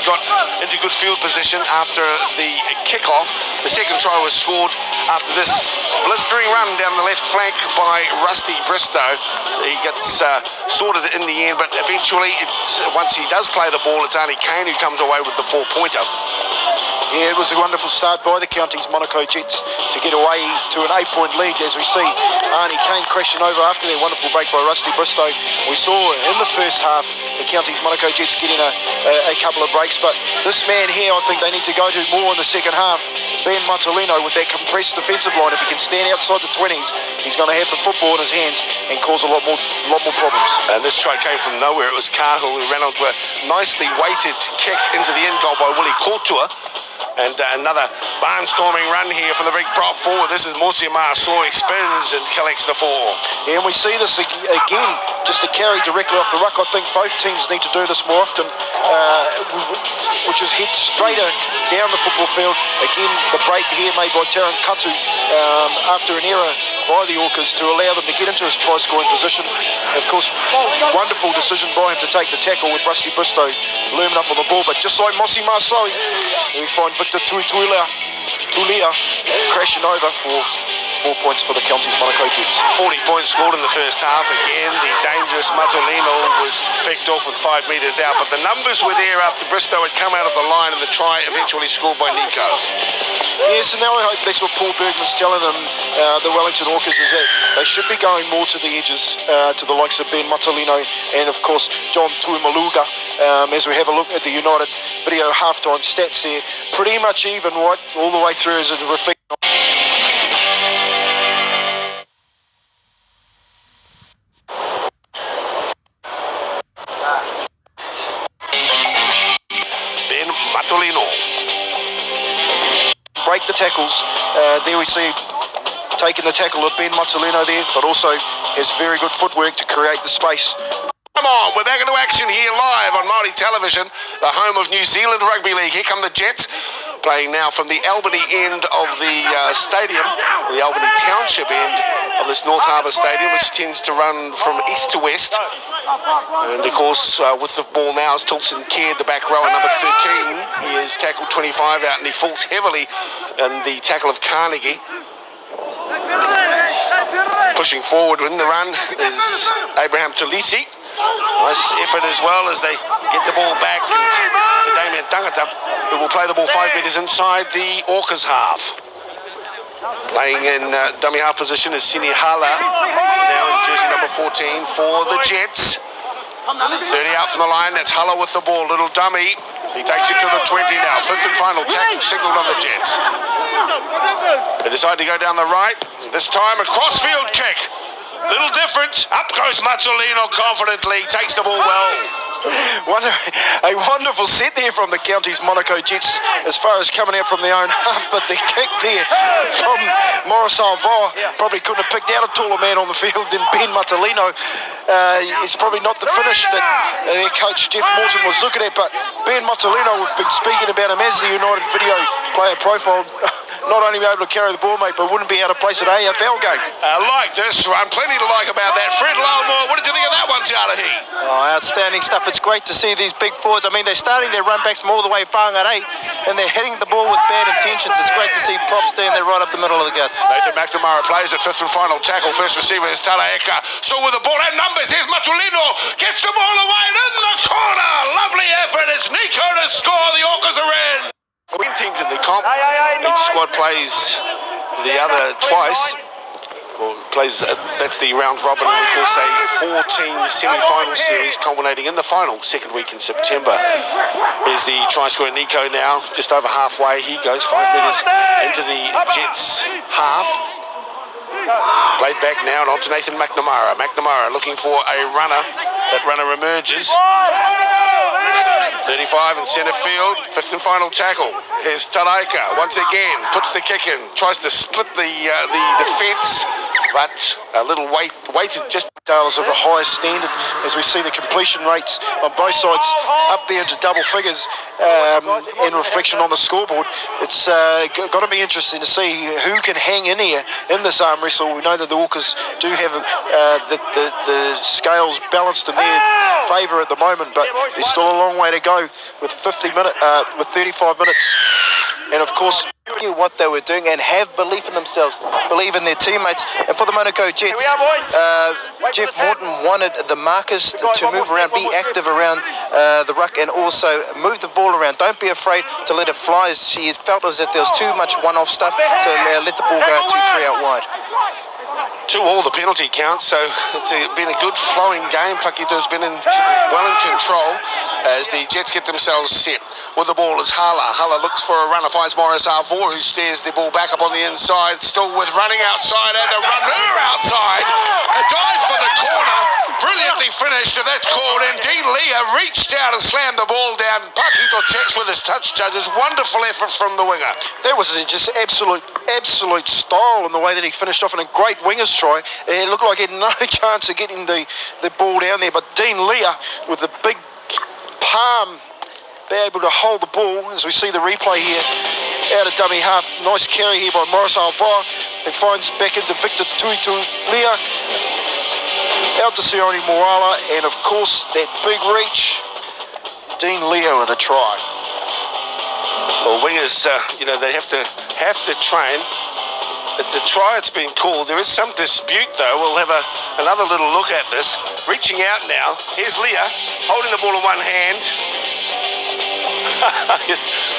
got into good field position after the kickoff. The second try was scored after this blistering run down the left flank by Rusty Bristow. He gets sorted in the end, but eventually, once he does play the ball, it's only Kane who comes away with the 4-pointer. Yeah, it was a wonderful start by the county's Manukau Jets to get away to an 8-point lead, as we see Arnie Kane crashing over after their wonderful break by Rusty Bristow. We saw in the first half the county's Manukau Jets getting a couple of breaks, but this man here, I think they need to go to more in the second half. Ben Matolino with that compressed defensive line, if he can stand outside the 20s, he's going to have the football in his hands and cause a lot more problems. And this try came from nowhere. It was Cahill who ran onto a nicely weighted kick into the end goal by Willie Kortua. And another barnstorming run here for the big prop forward. This is Mosima Soy, spins and collects the 4. Yeah, and we see this again, just to carry directly off the ruck. I think both teams need to do this more often, which is head straighter down the football field. Again, the break here made by Taran Katu after an error by the Orcas to allow them to get into his try-scoring position. And of course, wonderful decision by him to take the tackle with Rusty Bristow looming up on the ball. But just like Mosima Soy, we find Victor Tulia crashing over for 4 points for the county's Manukau Jets. 40 points scored in the first half. Again, the dangerous Matolino was picked off with 5 metres out, but the numbers were there after Bristow had come out of the line and the try eventually scored by Nico. Yes, and now I hope that's what Paul Bergman's telling them, the Wellington Orcas, is that they should be going more to the edges, to the likes of Ben Matolino and, of course, John Tuimaluga. As we have a look at the United video halftime stats here, pretty much even right all the way through as a reflection. Ben Matolino. Break the tackles. There we see taking the tackle of Ben Matolino there, but also has very good footwork to create the space. Come on, we're back into action here live on Māori Television, the home of New Zealand Rugby League. Here come the Jets, playing now from the Albany end of the stadium, the Albany Township end of this North Harbour Stadium, which tends to run from east to west. And of course, with the ball now is Tilson Caird, the back rower, number 13. He is tackled 25 out and he falls heavily in the tackle of Carnegie. Pushing forward in the run is Abraham Tulisi. Nice effort as well as they get the ball back to Damien Tangata, who will play the ball 5 metres inside the Orcas half. Playing in dummy half position is Sini Hala, now in jersey number 14 for the Jets. 30 out from the line, that's Hala with the ball, little dummy. He takes it to the 20 now, 5th and final tackle signalled on the Jets. They decide to go down the right, this time a crossfield kick. Little different. Up goes Mazzolino confidently. Takes the ball well. A wonderful set there from the county's Manukau Jets as far as coming out from their own half, but the kick there from Maurice Alvar probably couldn't have picked out a taller man on the field than Ben Matolino. It's probably not the finish that their coach Jeff Morton was looking at, but Ben Matolino, we've been speaking about him as the United video player profile. Not only be able to carry the ball, mate, but wouldn't be out of place at an AFL game. I like this run. Plenty to like about that. Fred Lowmore, what did you think of that one, Jalahi? Oh, outstanding stuff. It's great to see these big forwards. I mean, they're starting their run backs from all the way whangarei, and they're hitting the ball with bad intentions. It's great to see props down there right up the middle of the guts. Nathan McNamara plays at 5th and final tackle. First receiver is Talaeka. So with the ball and numbers, here's Matulino. Gets the ball away and in the corner. Lovely effort. It's Nico to score. The Orcas are in. Win teams in the comp. Each squad plays the other twice. Well, that's the round robin, and of course a 4-team semi-final series culminating in the final second week in September. Here's the try scorer Nico now, just over halfway. He goes 5 metres into the Jets half. Played back now and on to Nathan McNamara. McNamara looking for a runner. That runner emerges. 35 in centre field, 5th and final tackle. Here's Talaika once again, puts the kick in, tries to split the defence, but a little weighted just Dales of the highest standard as we see the completion rates on both sides up there to double figures in reflection on the scoreboard. It's got to be interesting to see who can hang in here in this arm wrestle. We know that the Orcas do have the scales balanced in their favour at the moment, but there's still a long way to go with 35 minutes. And of course, knew what they were doing and have belief in themselves, believe in their teammates. And for the Manukau Jets, Jeff Morton wanted the markers to move around, be active around the ruck, and also move the ball around. Don't be afraid to let it fly. He felt as if there was too much one-off stuff, so let the ball go 2-3 out wide. 2 all the penalty counts, so it's been a good flowing game. Whakito's been well in control as the Jets get themselves set. With the ball is Hala. Hala looks for a runner, finds Morris Arvour, who steers the ball back up on the inside, still with running outside and a runner outside. A dive for the corner, brilliantly finished, and that's called in. Dean Leah reached out and slammed the ball down. Whakito checks with his touch judges. Wonderful effort from the winger. That was just absolute style in the way that he finished off, in a great winger's try. It looked like he had no chance of getting the ball down there, but Dean Leah with the big palm be able to hold the ball, as we see the replay here, out of dummy half. Nice carry here by Morris Arvour, and finds back into Victor Tuitu Leah, out to Sione Moala, and of course that big reach, Dean Leah with a try. Well, wingers, they have to train. It's a try, it's been called. There is some dispute though. We'll have another little look at this. Reaching out now. Here's Leah holding the ball in one hand.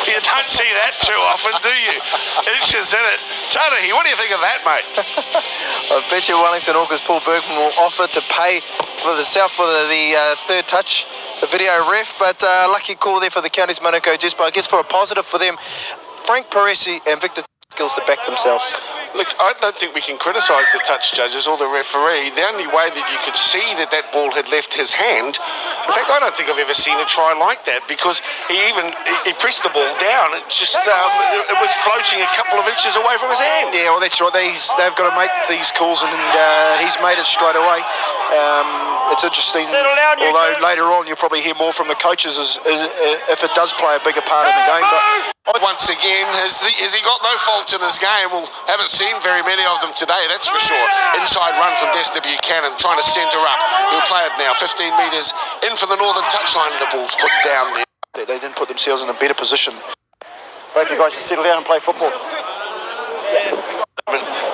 You don't see that too often, do you? Inches in it. Tarahi, what do you think of that, mate? I bet you Wellington Orcas Paul Bergman will offer to pay for the third touch, the video ref, but lucky call there for the Counties Manukau Jets, but I guess for a positive for them, Frank Paresi and Victor skills to back themselves. Look, I don't think we can criticise the touch judges or the referee. The only way that you could see that ball had left his hand, in fact, I don't think I've ever seen a try like that, because he pressed the ball down. It just it was floating a couple of inches away from his hand. Yeah, well, that's right. They've got to make these calls, and he's made it straight away. It's interesting, although later on you'll probably hear more from the coaches as if it does play a bigger part in the game. But once again, has he got no faults in his game? Well, haven't seen very many of them today, that's for sure. Inside run from Desta Buchanan, trying to centre up. He'll play it now, 15 metres in for the northern touchline, and the ball's put down there. They didn't put themselves in a better position. Both you guys should settle down and play football.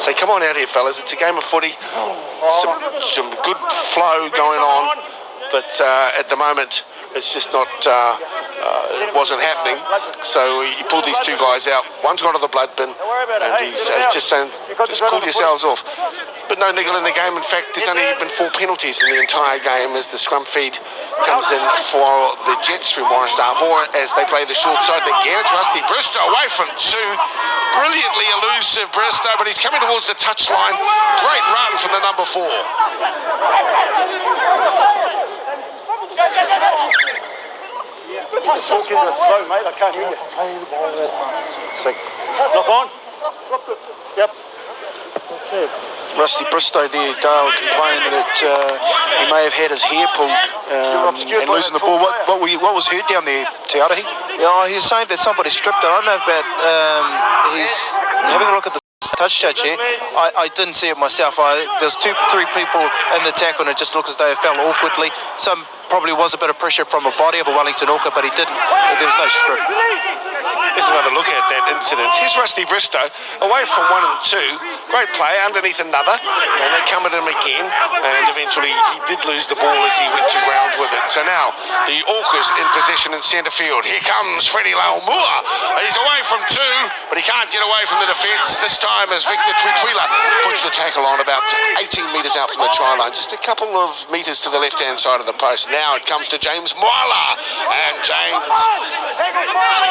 Say, come on out here, fellas. It's a game of footy. Some good flow going on, but at the moment it's just not. It wasn't happening. So he pulled these 2 guys out. One's gone to the blood bin, and he's just saying, just cool yourselves off. But no niggle in the game. In fact, there's only been 4 penalties in the entire game as the scrum feed comes in for the Jets through Morris Arvour as they play the short side. Again, it's Rusty Bristow away from 2. Brilliantly elusive Bristow, but he's coming towards the touchline. Great run from the number 4. You're talking to it slow, mate. I can't hear you. 6. Lock on. Yep. That's it. Rusty Bristow there, Dale complaining that he may have had his hair pulled and losing the ball. What was heard down there, Te Arahi? Yeah, he was saying that somebody stripped it. I don't know about he's having a look at the touch judge here. I didn't see it myself. There's 2-3 people in the tackle, and it just looked as though it fell awkwardly. Some probably was a bit of pressure from a body of a Wellington Orca, but he didn't. There was no strip. Here's another look at that incident. Here's Rusty Bristow away from 1 and 2. Great play underneath another, and they come at him again, and eventually he did lose the ball as he went to ground with it. So now the Orcas in possession in centre field. Here comes Freddie Laumua. He's away from 2, but he can't get away from the defence. This time as Victor Tuituila puts the tackle on about 18 metres out from the try line, just a couple of metres to the left-hand side of the post. Now it comes to James Moala, and James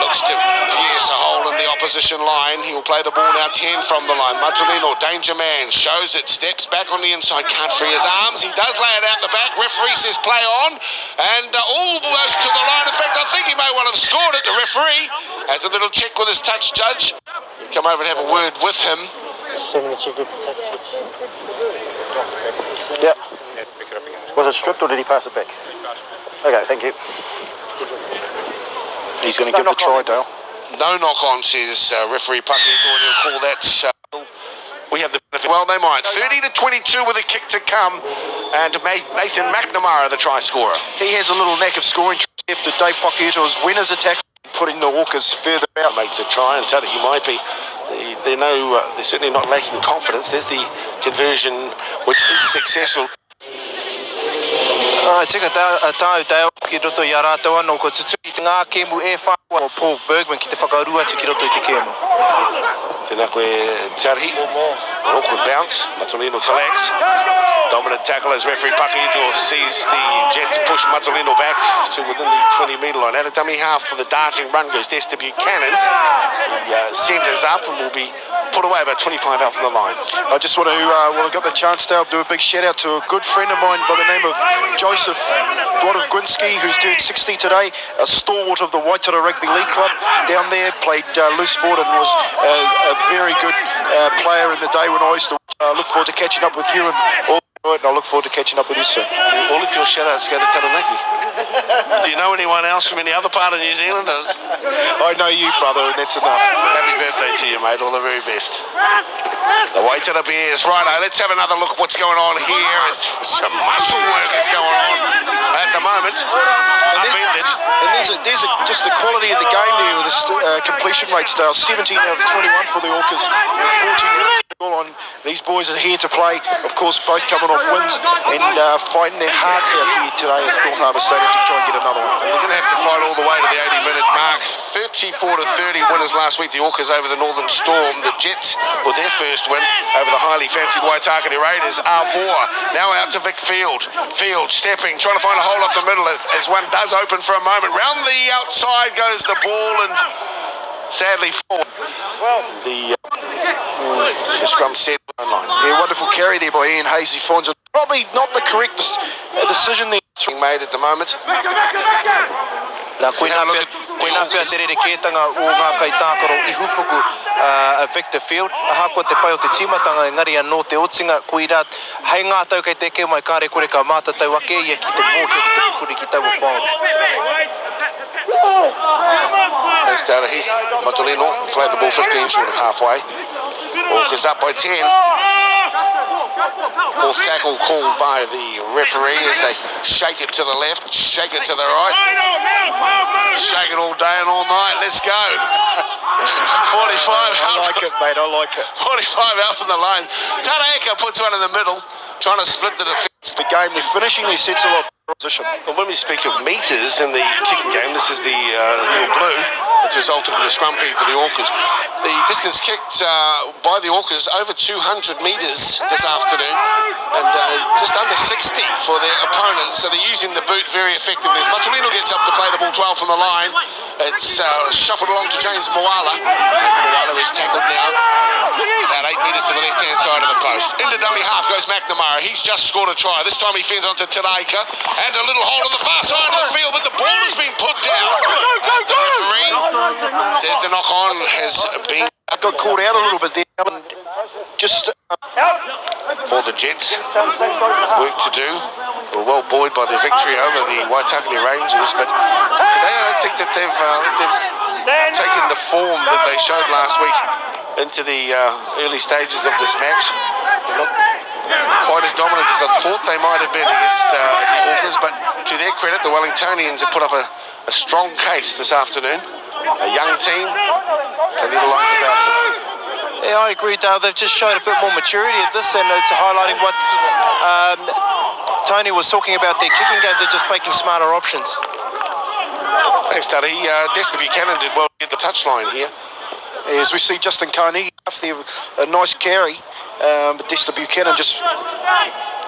looks to pierce a hole in the opposition line. He will play the ball now 10 from the line. Matulino, danger man, shows it, steps back on the inside, can't free his arms. He does lay it out the back. Referee says play on, and almost to the line. In fact, I think he may well have scored it. The referee has a little check with his touch judge. He'll come over and have a word with him. Yep. Was it stripped or did he pass it back? Okay, thank you. He's going to give the try, Dale. No knock on, says referee Whakito, and he'll call that. We have the benefit. Well, they might. 30-22 with a kick to come. and Nathan McNamara, the try scorer. He has a little knack of scoring after Dave Pocketo's winners attack, putting the Orcas further out. Make the try, and tell it you might be. They're certainly not lacking confidence. There's the conversion, which is successful. Tika tau tau ki roto i a rātou anō ko tutuki te ngā kēmu e whāua o Paul Bergman ki te whakaurua atu ki roto i te kēmu. Tēnā koe Tarihi, an awkward bounce, Matulino collects. Dominant tackle as referee Paquito sees the Jets push Matulino back to within the 20-metre line. At a dummy half for the darting run goes Desta Buchanan. He centres up and will be put away about 25 out from the line. I just want to, while I got the chance to do a big shout out to a good friend of mine by the name of Joseph Dwadowgwinski, who's turned 60 today, a stalwart of the Waitara Rugby League Club down there, played loose forward and was a very good player in the day when I used to look forward to catching up with you and all. And I look forward to catching up with you soon. All of your shout-outs go to Taranaki. Do you know anyone else from any other part of New Zealand? I know you, brother, and that's enough. Happy birthday to you, mate. All the very best. The Waitara Bears. Righto, let's have another look at what's going on here. Some muscle work is going on at the moment. Upended. And there's just the quality of the game there with the completion rates. 17 out of 21 for the Orcas, 14 on. These boys are here to play, of course, both coming off wins and fighting their hearts out here today at North Harbour Stadium to try and get another one. They're going to have to fight all the way to the 80-minute mark. 34-30 winners last week, the Orcas over the Northern Storm. The Jets with their first win over the highly fancied Waitakere Raiders. Arvour now out to Vic Field. Field stepping, trying to find a hole up the middle as one does open for a moment. Round the outside goes the ball and sadly forward. The scrum set line. Yeah, wonderful carry there by Ian Hayes. He finds it probably not the correct decision there. Being made at the moment. Nā koina pia te rere kētanga o ngā kaitākaro I hupuku a Victor Field. Aha ko te pai o te tīmatanga engari anō te otinga koirā. Hei ngā tau kei te keu mai kāre kore ka mātatau ake ia ki te mōhio ki te pukuri ki tau o pāo. Thanks Tarahi. Matulino played the ball 15 short of halfway. Orcas up by 10. Fourth tackle called by the referee as they shake it to the left, shake it to the right. Shake it all day and all night. Let's go. 45 out. I like it, mate. I like it. 45 out from the line. Taraeka puts one in the middle, trying to split the defence. The game, they're finishing their sets a lot of position. Well, when we speak of metres in the kicking game, this is the little blue. It's resulted in a scrum feed for the Orcas. The distance kicked by the Orcas over 200 metres this afternoon and just under 60 for their opponent, so they're using the boot very effectively. As Matulino gets up to play the ball 12 from the line, it's shuffled along to James Moala. Moala is tackled now about 8 metres to the left-hand side of the post. Into dummy half goes McNamara. He's just scored a try. This time he fends onto Taraika and a little hole on the far side of the field, but the ball has been put down. And the referee says the knock-on has been... Got caught out a little bit there. Just for the Jets, work to do. We're well buoyed by their victory over the Waitakere Rangers, but today I don't think that they've taken the form that they showed last week into the early stages of this match. They're not quite as dominant as I thought they might have been against the Orcas, but to their credit, the Wellingtonians have put up a strong case this afternoon. A young team, plenty to like about them. Yeah, I agree, Dale. They've just showed a bit more maturity at this, and it's highlighting what Tony was talking about their kicking game. They're just making smarter options. Thanks, Duddy. Desta Buchanan did well to get the touchline here. As we see Justin Carnegie up there, a nice carry, but Desta Buchanan just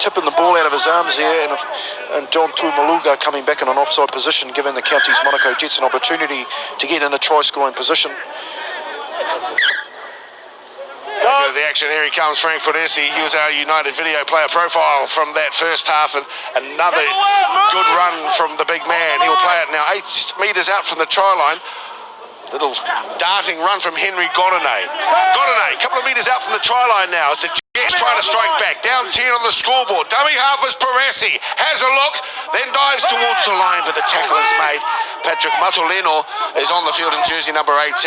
tipping the ball out of his arms there, and John Tuimaluga coming back in an offside position, giving the county's Manukau Jets an opportunity to get in a try-scoring position. The action, here he comes, Frank Fodesi. He was our United video player profile from that first half, and another good run from the big man. He'll play it now 8 metres out from the try line. Little darting run from Henry Godinay. Godinay, a couple of metres out from the try line now. Jets trying to strike back. Down 10 on the scoreboard. Dummy half is Peresi. Has a look, then dives towards the line, but the tackle is made. Patrick Matulino is on the field in jersey number 18.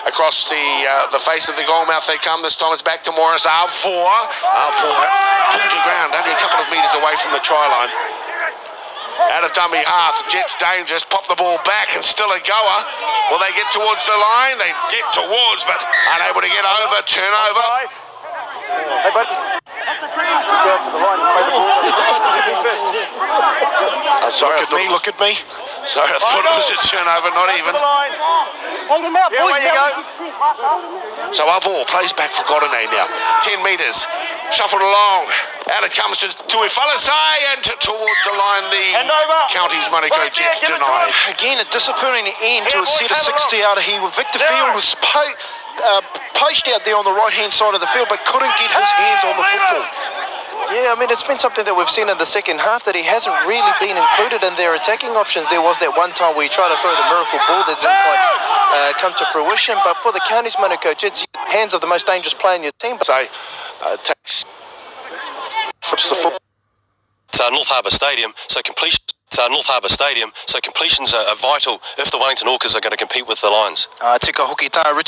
Across the face of the goal mouth they come. This time it's back to Morris. R4. Pulled to ground, only a couple of metres away from the try line. Out of dummy half, Jets dangerous, pop the ball back and still a goer. Will they get towards the line? They get towards, but unable to get over. Turnover. Hey, bud. Just go out to the line and play the ball. Hit me first. Sorry, Look at me. Sorry, I thought it was a turnover, not even. Hold him out, boys. There you go. So Avor plays back for Godinay now. 10 metres. Shuffled along. Out it comes to Tuifalasai and towards the line the county's Manukau Jets denied. Again, a disappointing end to a set of 60 out of here. Victor Field was poached out there on the right-hand side of the field, but couldn't get his hands on the football. Yeah, I mean, it's been something that we've seen in the second half, that he hasn't really been included in their attacking options. There was that one time where he tried to throw the miracle ball that didn't quite come to fruition, but for the county's Manukau Jets, hands of the most dangerous player in your team. So, takes flips the football. It's North Harbour Stadium, so completion. North Harbour Stadium, so completions are vital if the Wellington Orcas are going to compete with the Lions. Tika hoki tā, Richie.